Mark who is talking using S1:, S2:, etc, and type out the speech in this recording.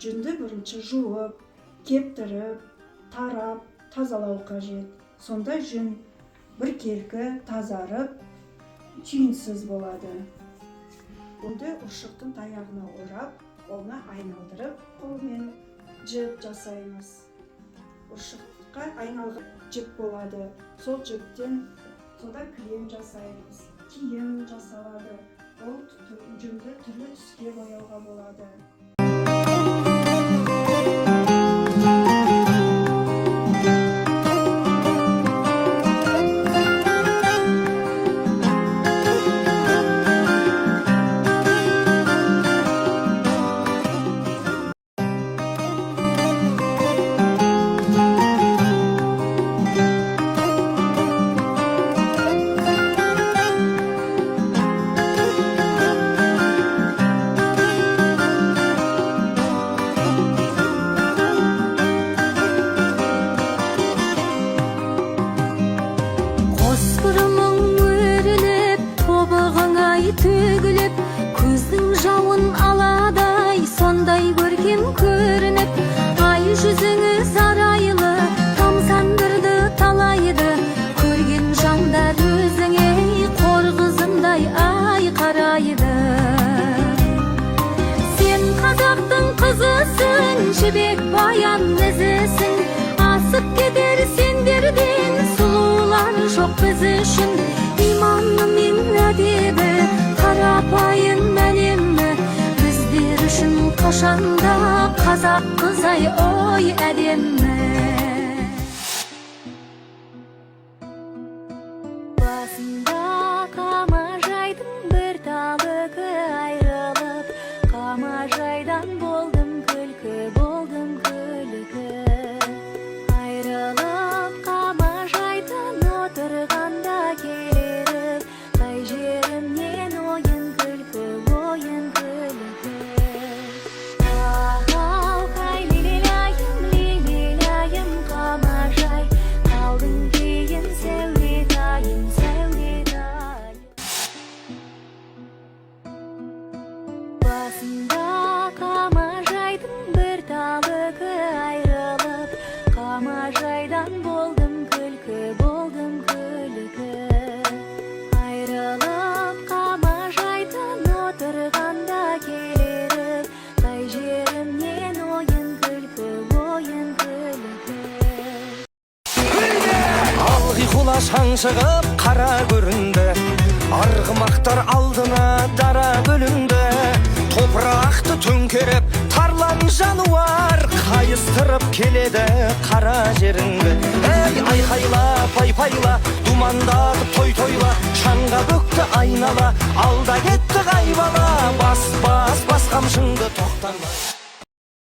S1: жүнді бірінші жуып, кептіріп, тарап, тазалау қажет. Сонда жүн біркелкі тазарып, түйінсіз болады. Бұнды ұршықтың таяғына орап, қолына айналдырып, қолмен жіп жасаймыз. Ұршыққа айналған жіп болады. Сол жіптен сода кілем жасаймыз. Киім жасалады. Ол жүнді түрлі түске бояуға болады.
S2: Төгіліп, көздің жауын аладай, сондай көркем көрініп, ай жүзіңіз арайлы, тамсандырды талайды, көрген жандар өзіңе қор қызындай ай қарайды. Сен қазақтың қызысың, жібек баян ізісің, асып кетер сендерден сұлулар жоқ біз үшін. Иманы мен әдебі, қарапайым әлемі, біздер үшін қашанда қазақ қызай ой әдемі. Басында қамажайдың бір талығы айрылып, қамажайдан болдым күлкі, болдым күлкі. Айрылып қамажайдан отырғанда келіп, қай жерімнен ойын күлкі, ойын күлкі. Ау, қай лилелайым, қамажай, қалдың кейін сәулетайым, сәулетайым. Басында қамажайдың бір талығы айрылып, қамажайдан болдым күлкі, болдым күлкі. Айрылып қамажайдан отырғанда келіп, қай жерімнен ойын күлкі, ойын күлкі.
S3: Алғи құла шаңшығып қара көрінді, арғымақтар алдына дара бөлінді. Топырақты төңкеріп тарлан жануар, қайыстырып келеді қара жеріңді. Ей, айқайла, пайпайла, думандатып той-тойла, шаңға бөкті айнала, алда кетті қайбала, бас қамшыңды тоқтарма.